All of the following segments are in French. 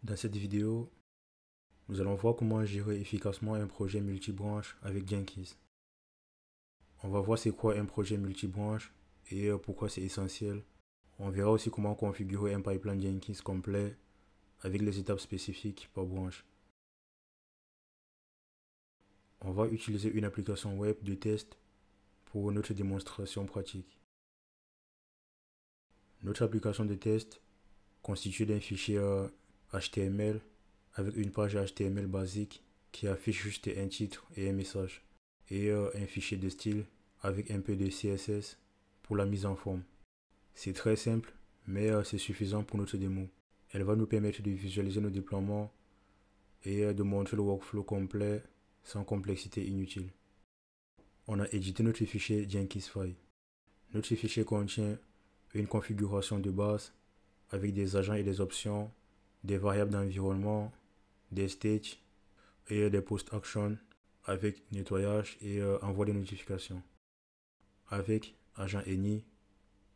Dans cette vidéo, nous allons voir comment gérer efficacement un projet multibranche avec Jenkins. On va voir c'est quoi un projet multibranche et pourquoi c'est essentiel. On verra aussi comment configurer un pipeline Jenkins complet avec les étapes spécifiques par branche. On va utiliser une application web de test pour notre démonstration pratique. Notre application de test constituée d'un fichier HTML avec une page HTML basique qui affiche juste un titre et un message, et un fichier de style avec un peu de CSS pour la mise en forme. C'est très simple, mais c'est suffisant pour notre démo. Elle va nous permettre de visualiser nos déploiements et de montrer le workflow complet sans complexité inutile. On a édité notre fichier Jenkinsfile. Notre fichier contient une configuration de base avec des agents et des options, des variables d'environnement, des stages et des post-actions avec nettoyage et envoi de notifications. Avec agent any,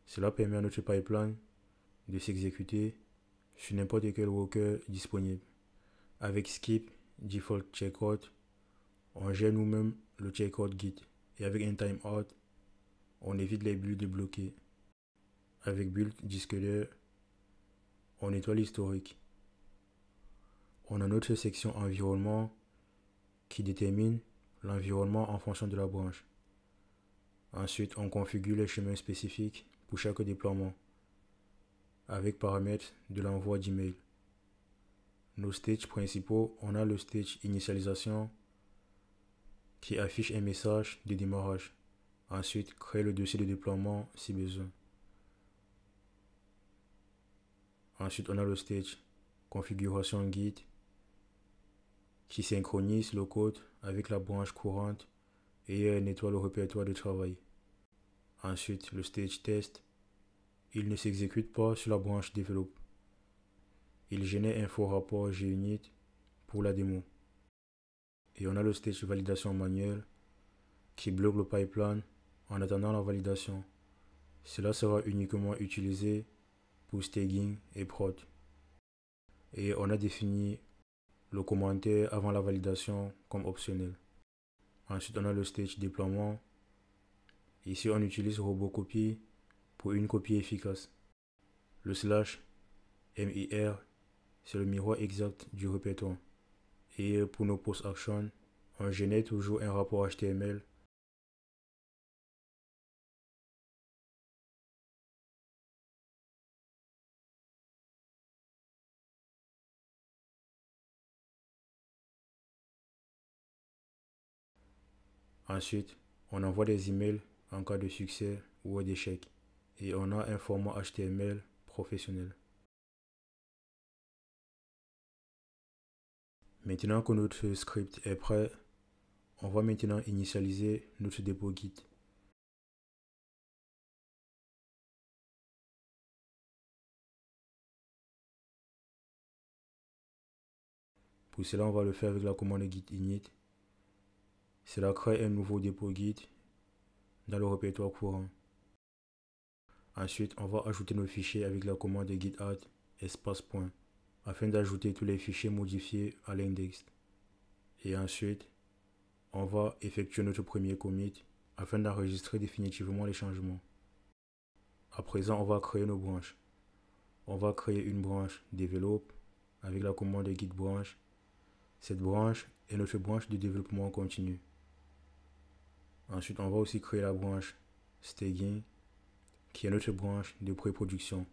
cela permet à notre pipeline de s'exécuter sur n'importe quel worker disponible. Avec skip, default checkout, on gère nous-mêmes le checkout git. Et avec un timeout, on évite les builds bloqués. Avec build diskeler, on nettoie l'historique. On a notre section environnement qui détermine l'environnement en fonction de la branche. Ensuite, on configure les chemins spécifiques pour chaque déploiement avec paramètres de l'envoi d'email. Nos stages principaux, on a le stage initialisation qui affiche un message de démarrage. Ensuite, créer le dossier de déploiement si besoin. Ensuite, on a le stage configuration Git qui synchronise le code avec la branche courante et nettoie le répertoire de travail. Ensuite, le stage test, il ne s'exécute pas sur la branche develop. Il génère un faux rapport JUnit pour la démo. Et on a le stage validation manuelle qui bloque le pipeline en attendant la validation. Cela sera uniquement utilisé pour staging et prod. Et on a défini le commentaire avant la validation comme optionnel. Ensuite, on a le stage déploiement. Ici, on utilise Robocopy pour une copie efficace. Le /mir, c'est le miroir exact du répertoire. Et pour nos post-actions, on génère toujours un rapport HTML Ensuite, on envoie des emails en cas de succès ou d'échec. Et on a un format HTML professionnel. Maintenant que notre script est prêt, on va maintenant initialiser notre dépôt Git. Pour cela, on va le faire avec la commande git init. Cela crée un nouveau dépôt Git dans le répertoire courant. Ensuite, on va ajouter nos fichiers avec la commande git add espace point afin d'ajouter tous les fichiers modifiés à l'index. Et ensuite, on va effectuer notre premier commit afin d'enregistrer définitivement les changements. À présent, on va créer nos branches. On va créer une branche develop avec la commande git branch. Cette branche est notre branche de développement continu. Ensuite, on va aussi créer la branche staging qui est notre branche de pré-production.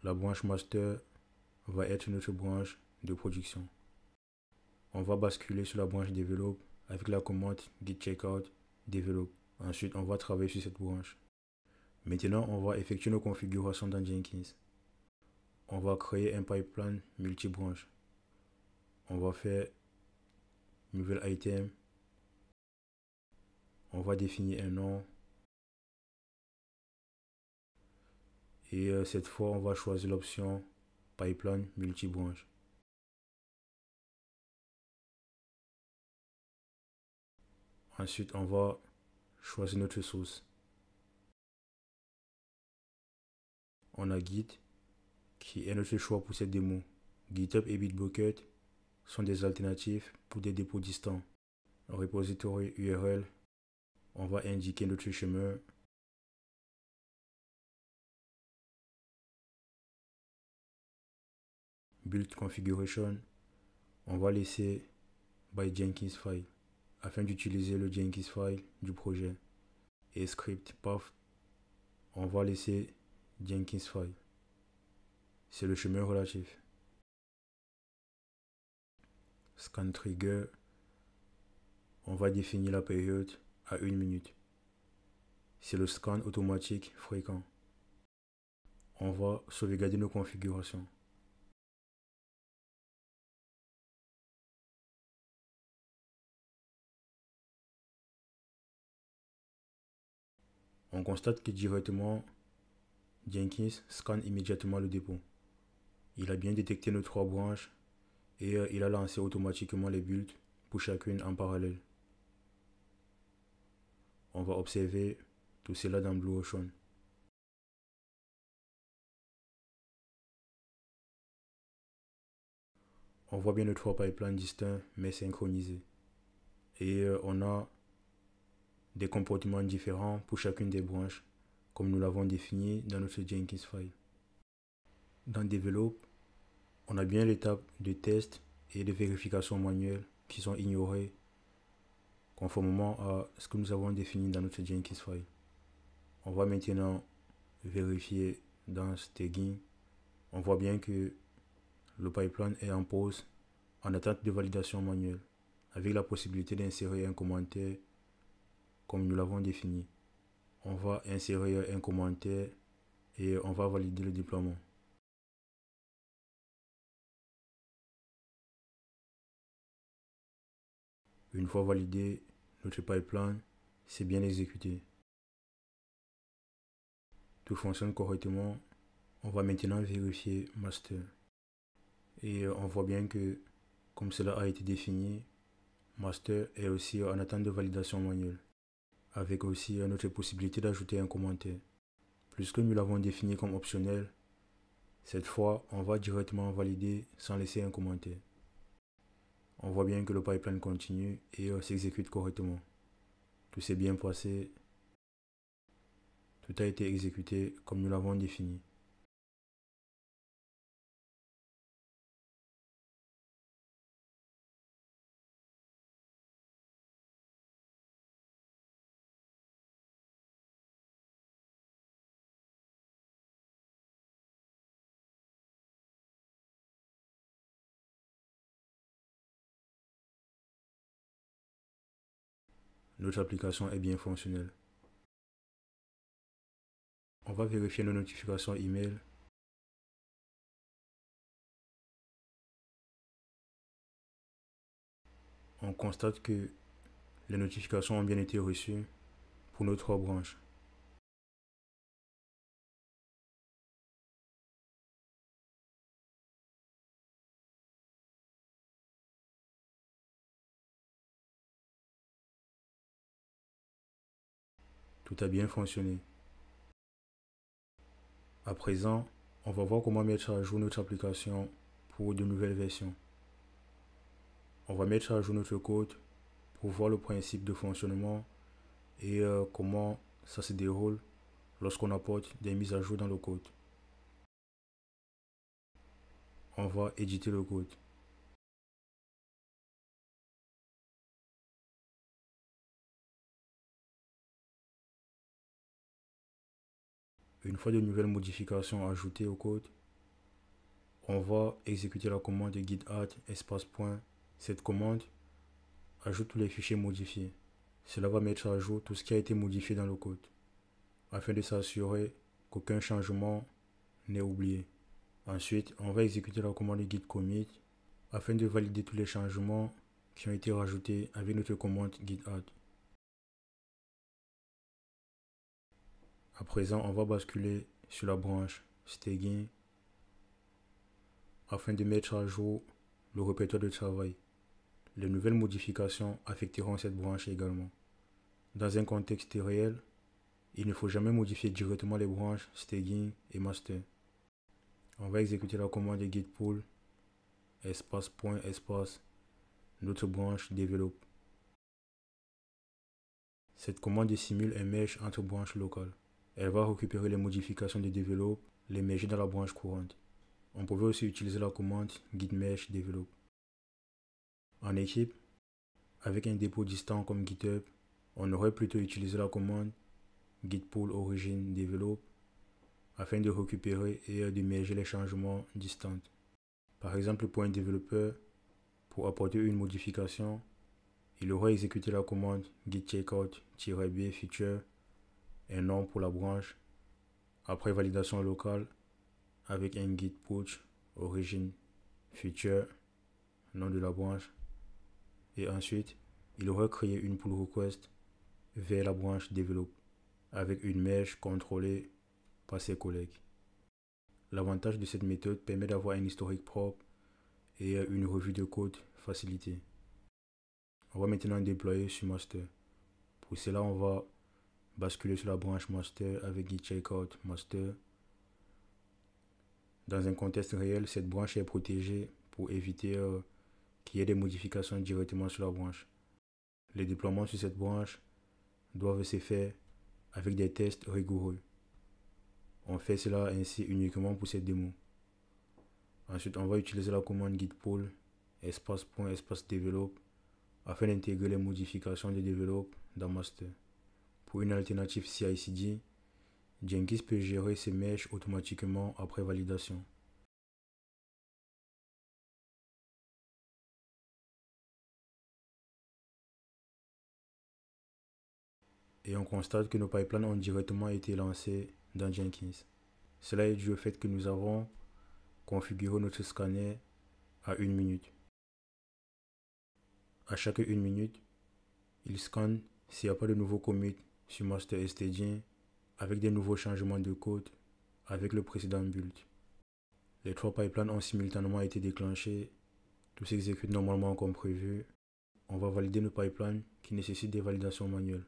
La branche master va être notre branche de production. On va basculer sur la branche develop avec la commande git checkout develop. Ensuite, on va travailler sur cette branche. Maintenant, on va effectuer nos configurations dans Jenkins. On va créer un pipeline multibranche. On va faire nouvel item. On va définir un nom. Et cette fois, on va choisir l'option pipeline multibranche. Ensuite, on va choisir notre source. On a Git qui est notre choix pour cette démo. GitHub et Bitbucket sont des alternatives pour des dépôts distants. Repository URL, on va indiquer notre chemin. Build configuration, on va laisser by Jenkins file afin d'utiliser le Jenkins file du projet. Et script path, on va laisser Jenkins file. C'est le chemin relatif. Scan trigger, on va définir la période à 1 minute. C'est le scan automatique fréquent. On va sauvegarder nos configurations. On constate que directement, Jenkins scanne immédiatement le dépôt. Il a bien détecté nos 3 branches et il a lancé automatiquement les builds pour chacune en parallèle. On va observer tout cela dans Blueocean. On voit bien nos 3 pipelines distincts mais synchronisés. Et on a des comportements différents pour chacune des branches, comme nous l'avons défini dans notre Jenkins file. Dans Develop, on a bien l'étape de test et de vérification manuelle qui sont ignorées conformément à ce que nous avons défini dans notre Jenkins file. On va maintenant vérifier dans Staging. On voit bien que le pipeline est en pause en attente de validation manuelle, avec la possibilité d'insérer un commentaire comme nous l'avons défini. On va insérer un commentaire et on va valider le déploiement. Une fois validé, notre pipeline s'est bien exécuté. Tout fonctionne correctement. On va maintenant vérifier master. Et on voit bien que, comme cela a été défini, master est aussi en attente de validation manuelle, avec aussi notre possibilité d'ajouter un commentaire. Puisque nous l'avons défini comme optionnel, cette fois, on va directement valider sans laisser un commentaire. On voit bien que le pipeline continue et s'exécute correctement. Tout s'est bien passé. Tout a été exécuté comme nous l'avons défini. Notre application est bien fonctionnelle. On va vérifier nos notifications email. On constate que les notifications ont bien été reçues pour nos 3 branches. Tout a bien fonctionné. À présent, on va voir comment mettre à jour notre application pour de nouvelles versions. On va mettre à jour notre code pour voir le principe de fonctionnement et comment ça se déroule lorsqu'on apporte des mises à jour dans le code. On va éditer le code. Une fois de nouvelles modifications ajoutées au code, on va exécuter la commande de git add espace point. Cette commande ajoute tous les fichiers modifiés. Cela va mettre à jour tout ce qui a été modifié dans le code, afin de s'assurer qu'aucun changement n'est oublié. Ensuite, on va exécuter la commande git commit afin de valider tous les changements qui ont été rajoutés avec notre commande git add. À présent, on va basculer sur la branche staging afin de mettre à jour le répertoire de travail. Les nouvelles modifications affecteront cette branche également. Dans un contexte réel, il ne faut jamais modifier directement les branches staging et master. On va exécuter la commande git pull espace point espace notre branche develop. Cette commande simule un merge entre branches locales. Elle va récupérer les modifications de develop, les merger dans la branche courante. On pouvait aussi utiliser la commande git merge develop. En équipe, avec un dépôt distant comme GitHub, on aurait plutôt utilisé la commande git pull origin develop afin de récupérer et de merger les changements distants. Par exemple, pour un développeur, pour apporter une modification, il aurait exécuté la commande git checkout-b feature, un nom pour la branche, après validation locale avec un git push origin feature, nom de la branche, et ensuite il aurait créé une pull request vers la branche develop avec une merge contrôlée par ses collègues. L'avantage de cette méthode permet d'avoir un historique propre et une revue de code facilitée. On va maintenant déployer sur master. Pour cela, on va basculer sur la branche master avec git checkout master. Dans un contexte réel, cette branche est protégée pour éviter qu'il y ait des modifications directement sur la branche. Les déploiements sur cette branche doivent se faire avec des tests rigoureux. On fait cela ainsi uniquement pour cette démo. Ensuite, on va utiliser la commande git pull espace point espace develop afin d'intégrer les modifications de develop dans master. Pour une alternative CI/CD, Jenkins peut gérer ses merges automatiquement après validation. Et on constate que nos pipelines ont directement été lancés dans Jenkins. Cela est dû au fait que nous avons configuré notre scanner à 1 minute. À chaque 1 minute, il scanne s'il n'y a pas de nouveau commit sur master stdien avec des nouveaux changements de code avec le précédent build. Les 3 pipelines ont simultanément été déclenchés, tout s'exécute normalement comme prévu. On va valider nos pipelines qui nécessitent des validations manuelles.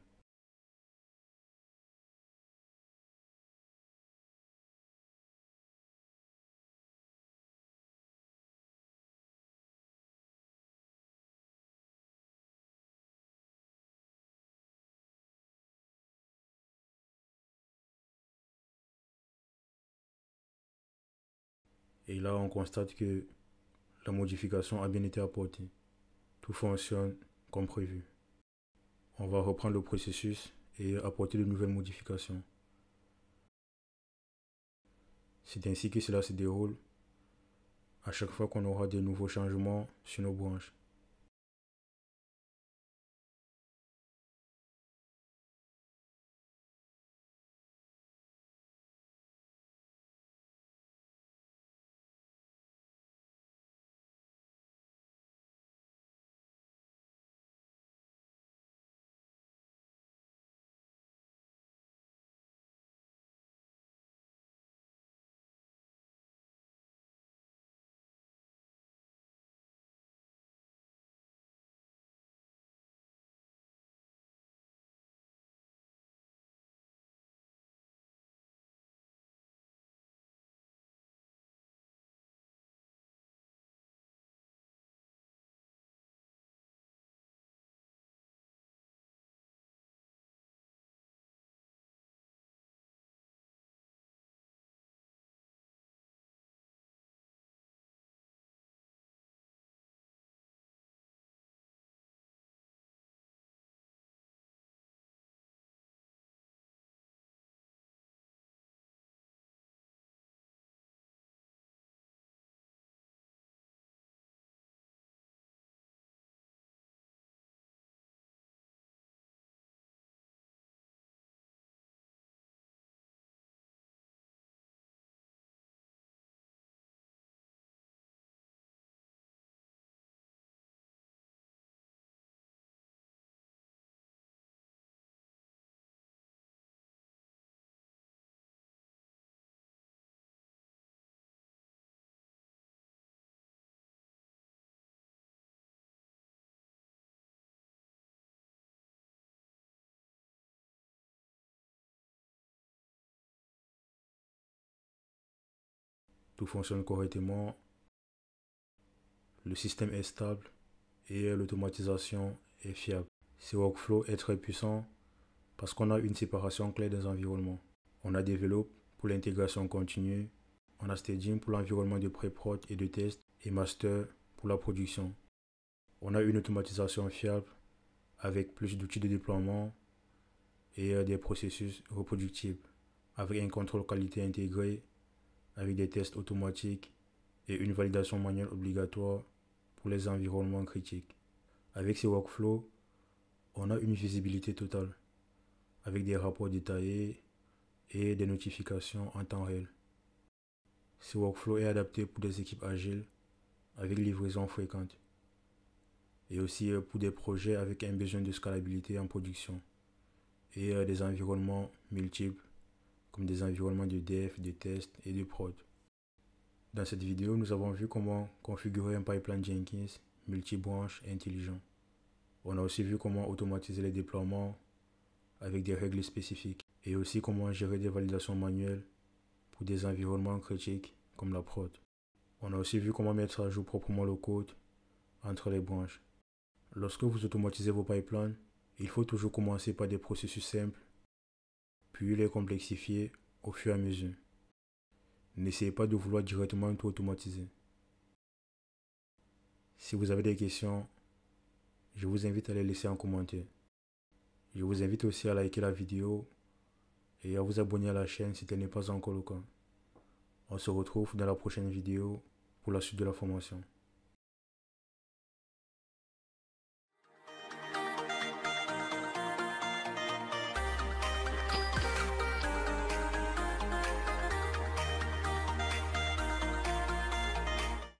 Et là, on constate que la modification a bien été apportée. Tout fonctionne comme prévu. On va reprendre le processus et apporter de nouvelles modifications. C'est ainsi que cela se déroule à chaque fois qu'on aura de nouveaux changements sur nos branches. tout fonctionne correctement, le système est stable et l'automatisation est fiable. Ce workflow est très puissant parce qu'on a une séparation claire des environnements. On a Develop pour l'intégration continue, on a Staging pour l'environnement de pré-prod et de test, et Master pour la production. On a une automatisation fiable avec plus d'outils de déploiement et des processus reproductibles, avec un contrôle qualité intégré, avec des tests automatiques et une validation manuelle obligatoire pour les environnements critiques. Avec ces workflows, on a une visibilité totale, avec des rapports détaillés et des notifications en temps réel. Ce workflow est adapté pour des équipes agiles avec livraison fréquente et aussi pour des projets avec un besoin de scalabilité en production et des environnements multiples comme des environnements de dev, de test et de prod. Dans cette vidéo, nous avons vu comment configurer un pipeline Jenkins multibranche et intelligent. On a aussi vu comment automatiser les déploiements avec des règles spécifiques et aussi comment gérer des validations manuelles pour des environnements critiques comme la prod. On a aussi vu comment mettre à jour proprement le code entre les branches. Lorsque vous automatisez vos pipelines, il faut toujours commencer par des processus simples, puis les complexifier au fur et à mesure. N'essayez pas de vouloir directement tout automatiser. Si vous avez des questions, je vous invite à les laisser en commentaire. Je vous invite aussi à liker la vidéo et à vous abonner à la chaîne si tel n'est pas encore le cas. On se retrouve dans la prochaine vidéo pour la suite de la formation.